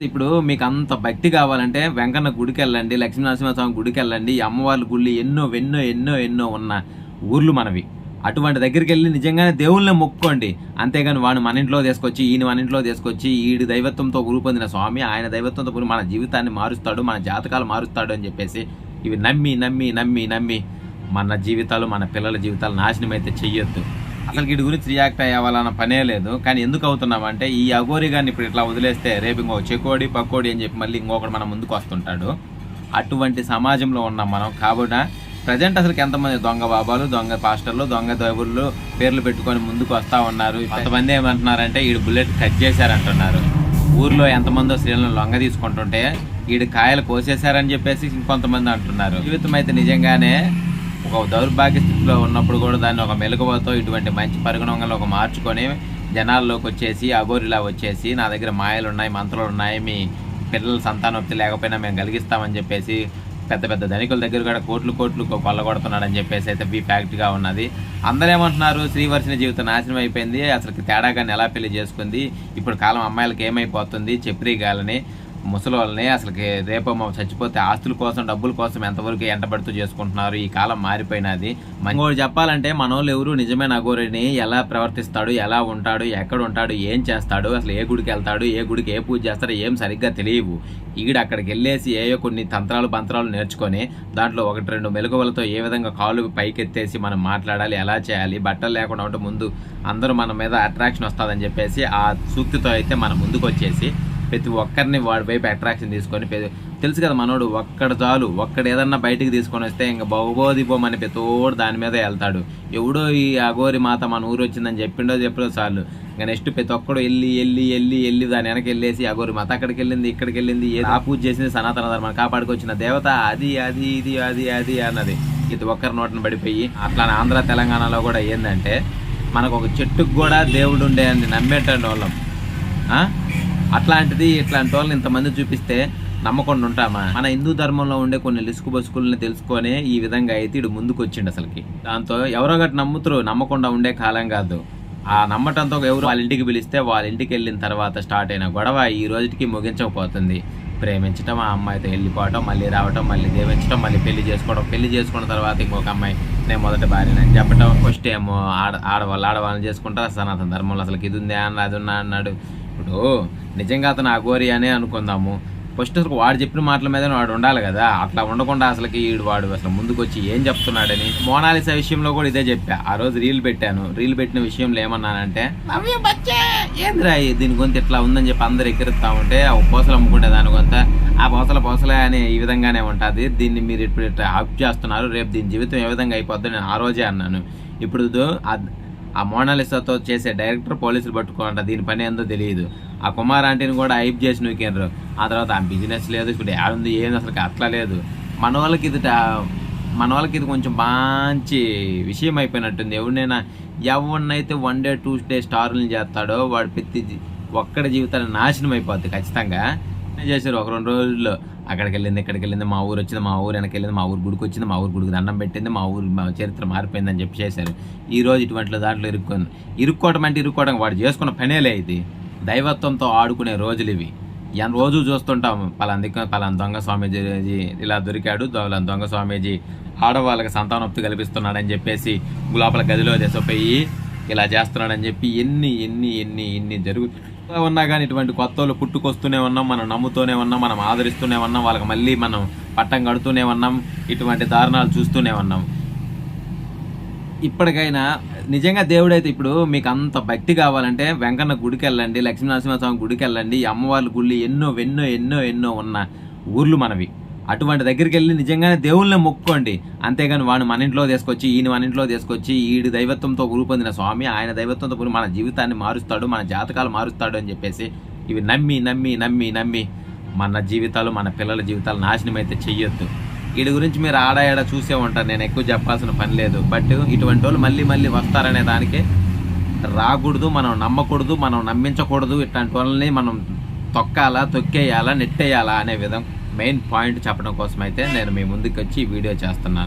ఇప్పుడు మీకు అంత భక్తి కావాలంటే వెంకన్న గుడికెళ్ళండి, లక్ష్మీనరసింహస్వామి గుడికెళ్ళండి. ఈ అమ్మవార్ల గుళ్ళు ఎన్నో ఎన్నో ఎన్నో ఎన్నో ఉన్న ఊర్లు మనవి. అటువంటి దగ్గరికెళ్ళి నిజంగానే దేవుళ్ళనే మొక్కుకోండి. అంతేగాని వాడిని మన ఇంట్లో తీసుకొచ్చి, ఈయన మన ఇంట్లో తీసుకొచ్చి, ఈడి దైవత్వంతో రూపొందిన స్వామి ఆయన దైవత్వంతో మన జీవితాన్ని మారుస్తాడు, మన జాతకాలు మారుస్తాడు అని చెప్పేసి ఇవి నమ్మి నమ్మి నమ్మి నమ్మి మన జీవితాలు, మన పిల్లల జీవితాలు నాశనం అయితే చెయ్యొద్దు. అసలు వీటి గురించి రియాక్ట్ అయ్యావాలన్న పనే లేదు. కానీ ఎందుకు అవుతున్నామంటే ఈ అఘోరి గారిని ఇప్పుడు ఇట్లా వదిలేస్తే రేపు ఇంకో చెకోడి పక్కోడి అని చెప్పి మళ్ళీ ఇంకొకటి మన ముందుకు వస్తుంటాడు. అటువంటి సమాజంలో ఉన్నాం మనం. కాబట్టి ప్రజెంట్ అసలు ఎంతమంది దొంగ బాబాలు, దొంగ పాస్టర్లు, దొంగ దేవుళ్ళు పేర్లు పెట్టుకొని ముందుకు వస్తూ ఉన్నారు. కొంతమంది ఏమంటున్నారంటే ఈడు బుల్లెట్ కట్ చేశారంటున్నారు. ఊర్లో ఎంతమందో స్త్రీలను లొంగ తీసుకుంటుంటే ఈడు కాయలు కోసేశారని చెప్పేసి ఇంకొంతమంది అంటున్నారు. జీవితం అయితే నిజంగానే ఒక దౌర్భాగ్య స్థితిలో ఉన్నప్పుడు కూడా దాన్ని ఒక మెలకువతో ఇటువంటి మంచి పరిగణంలో ఒక మార్చుకొని జనాల్లోకి వచ్చేసి అఘోరిలా వచ్చేసి నా దగ్గర మాయలు ఉన్నాయి, మంత్రాలు ఉన్నాయి, మీ పిల్లల సంతానోక్తి లేకపోయినా మేము కలిగిస్తామని చెప్పేసి పెద్ద పెద్ద ధనికుల దగ్గర కూడా కోట్లు కోట్లు కొల్లగొడుతున్నాడని చెప్పేసి అయితే ఫ్యాక్ట్గా ఉన్నది. అందరూ ఏమంటున్నారు, శ్రీవర్షిని జీవితం నాశనం అయిపోయింది, అసలు తేడాగాని ఎలా పెళ్లి చేసుకుంది, ఇప్పుడు కాలం అమ్మాయిలకి ఏమైపోతుంది, చెప్పి గాలని ముసలి వాళ్ళని అసలుకి రేపు చచ్చిపోతే ఆస్తుల కోసం డబ్బుల కోసం ఎంతవరకు ఎంటబడుతూ చేసుకుంటున్నారు. ఈ కాలం మారిపోయినది. ఇంకోటి చెప్పాలంటే మనోళ్ళు ఎవరు నిజమైన అఘోరిని ఎలా ప్రవర్తిస్తాడు, ఎలా ఉంటాడు, ఎక్కడ ఉంటాడు, ఏం చేస్తాడు, అసలు ఏ గుడికి వెళ్తాడు, ఏ గుడికి ఏ పూజ చేస్తాడో ఏం సరిగ్గా తెలియవు. ఈడ అక్కడికి వెళ్ళేసి ఏయో కొన్ని తంత్రాలు నేర్చుకొని దాంట్లో ఒకటి రెండు మెలకువలతో ఏ విధంగా కాళ్ళు పైకెత్తేసి మనం మాట్లాడాలి, ఎలా చేయాలి, బట్టలు లేకుండా ఉంటే ముందు అందరూ మన మీద అట్రాక్షన్ వస్తుందని చెప్పేసి ఆ సూక్తితో అయితే మన ముందుకు వచ్చేసి ప్రతి ఒక్కరిని వాడి వైపు అట్రాక్షన్ తీసుకొని తెలుసు కదా మనోడు ఒక్కడు ఏదన్నా బయటికి తీసుకొని వస్తే ఇంకా బహుబోధిపోమని ప్రతోడు దాని మీద వెళ్తాడు. ఎవడో ఈ అఘోరి మాత మన ఊరు వచ్చిందని చెప్పడో చాలు ఇంకా నెక్స్ట్ ప్రతి ఒక్కడు వెళ్ళి దాని వెనక వెళ్ళేసి అఘోరి మాత అక్కడికి వెళ్ళింది, ఇక్కడికి వెళ్ళింది, ఆ పూజ చేసింది సనాతన ధర్మాన్ని కాపాడుకొచ్చిన దేవత అది అది ఇది అది అది అన్నది ప్రతి ఒక్కరి నోటిని పడిపోయి అట్లానే ఆంధ్ర తెలంగాణలో కూడా ఏంటంటే మనకు ఒక చెట్టుకు కూడా దేవుడు ఉండే అని నమ్మేటండి వాళ్ళం. అట్లాంటిది ఇట్లాంటి వాళ్ళని ఇంతమంది చూపిస్తే నమ్మకుండా ఉంటామా? మన హిందూ ధర్మంలో ఉండే కొన్ని లిసుకు బసుకుల్ని తెలుసుకొని ఈ విధంగా అయితే ఇడు ముందుకు వచ్చిండు. అసలుకి దాంతో ఎవరో గట్టి నమ్ముతారు, నమ్మకుండా ఉండే కాలం కాదు. ఆ నమ్మటంతో ఎవరు వాళ్ళ ఇంటికి పిలిస్తే వాళ్ళ ఇంటికి వెళ్ళిన తర్వాత స్టార్ట్ అయిన గొడవ ఈ రోజుకి ముగించకపోతుంది. ప్రేమించడం, ఆ అమ్మాయితో వెళ్ళిపోవటం, మళ్ళీ రావటం, మళ్ళీ దేవించడం, మళ్ళీ పెళ్లి చేసుకున్న తర్వాత ఇంకొక అమ్మాయి నేను మొదటి భార్యని చెప్పటం. ఫస్ట్ ఏమో ఆడవాళ్ళని చేసుకుంటారు. సనాతన ధర్మంలో అసలు ఇది ఉంది అన్న అది ఉన్నా అన్నాడు. ఇప్పుడు నిజంగా అతను అఘోరి అనే అనుకుందాము. ఫస్ట్ అసలు వాడు చెప్పిన మాటల మీద వాడు ఉండాలి కదా. అట్లా ఉండకుండా అసలుకి వాడు అసలు ముందుకు వచ్చి ఏం చెప్తున్నాడని మోనాలిసా విషయంలో కూడా ఇదే చెప్పా. ఆ రోజు రీల్ పెట్టిన విషయంలో ఏమన్నానంటే ఏంద్రా దీని గొంతు ఇట్లా ఉందని చెప్పి అందరు ఎక్కిరిస్తా ఉంటే పూసలు అమ్ముకుంటే దాని గొంత ఆ పూసలే అని ఈ విధంగానే ఉంటుంది. దీన్ని మీరు ఇప్పుడు ఇట్లా ఆప్ చేస్తున్నారు, రేపు దీని జీవితం ఏ విధంగా అయిపోద్ది నేను ఆ రోజే అన్నాను. ఇప్పుడు ఆ మోనాలిసాతో చేసే డైరెక్టర్ పోలీసులు పట్టుకోంట, దీని పని ఏందో తెలియదు. ఆ కుమార్ ఆంటీని కూడా హైప్ చేసి నూకేనరు. ఆ తర్వాత ఆ బిజినెస్ లేదు, ఇప్పుడు ఏడుంది ఏంది అసలు అట్లా లేదు. మన వాళ్ళకి ఇది కొంచెం మంచి విషయం అయిపోయినట్టుంది. ఎవరినైతే 1 day 2 day స్టార్లను చేస్తాడో వాడు ప్రతి ఒక్కడి జీవితాన్ని నాశనం అయిపోద్ది ఖచ్చితంగా. చేశారు ఒక 2 రోజుల్లో అక్కడికి వెళ్ళింది, ఇక్కడికి వెళ్ళింది, మా ఊరు వచ్చింది, మా ఊరు వెనక్కి వెళ్ళింది, మా ఊరు గుడికి వచ్చింది, మా ఊరు గుడికి దండం పెట్టింది, మా ఊరు చరిత్ర మారిపోయిందని చెప్పి చేశారు. ఈ రోజు ఇటువంటి దాంట్లో ఇరుక్కోవడం వాడు చేసుకున్న పనేలే. ఇది దైవత్వంతో ఆడుకునే రోజులు ఇవి. రోజు చూస్తుంటాం పలానా దొంగ స్వామీజీ ఇలా దొరికాడు, దొంగ స్వామీజీ ఆడవాళ్ళకి సంతానోక్తి కల్పిస్తున్నాడని చెప్పేసి లోపల గదిలో దేశపోయి ఇలా చేస్తున్నాడని చెప్పి ఎన్ని జరుగుతుంది ఉన్నా కానీ ఇటువంటి కొత్త వాళ్ళు పుట్టుకొస్తూనే ఉన్నాం, మనం నమ్ముతూనే ఉన్నాం, మనం ఆదరిస్తూనే ఉన్నాం, వాళ్ళకి మళ్ళీ మనం పట్టం కడుతూనే ఉన్నాం, ఇటువంటి దారుణాలు చూస్తూనే ఉన్నాం. ఇప్పటికైనా నిజంగా దేవుడైతే ఇప్పుడు మీకు అంత భక్తి కావాలంటే వెంకన్న గుడికి వెళ్ళండి, లక్ష్మీనరసింహస్వామి గుడికి వెళ్ళండి. ఈ అమ్మవార్ల గుళ్ళు ఎన్నో ఎన్నో ఎన్నో ఎన్నో ఉన్న ఊర్లు మనవి. అటువంటి దగ్గరికి వెళ్ళి నిజంగానే దేవుళ్ళని మొక్కుకోండి. అంతేగాని వాడిని మన ఇంట్లో తీసుకొచ్చి, ఈయన మన ఇంట్లో తీసుకొచ్చి, ఈడి దైవత్వంతో రూపొందిన స్వామి ఆయన దైవత్వంతో మన జీవితాన్ని మారుస్తాడు, మన జాతకాలు మారుస్తాడు అని చెప్పేసి ఇవి నమ్మి నమ్మి నమ్మి నమ్మి మన జీవితాలు, మన పిల్లల జీవితాలు నాశనం అయితే చెయ్యొద్దు. వీడి గురించి మీరు ఆడ చూసే ఉంటారు, నేను ఎక్కువ చెప్పాల్సిన పని లేదు. బట్ ఇటువంటి వాళ్ళు మళ్ళీ వస్తారనే దానికి రాకూడదు, మనం నమ్మకూడదు, మనం నమ్మించకూడదు. ఇట్లాంటి వాళ్ళని మనం తొక్కేయాలా నెట్టేయాలా అనే విధం మెయిన్ పాయింట్ చెప్పడం కోసం అయితే నేను మీ ముందుకు వచ్చి ఈ వీడియో చేస్తున్నాను.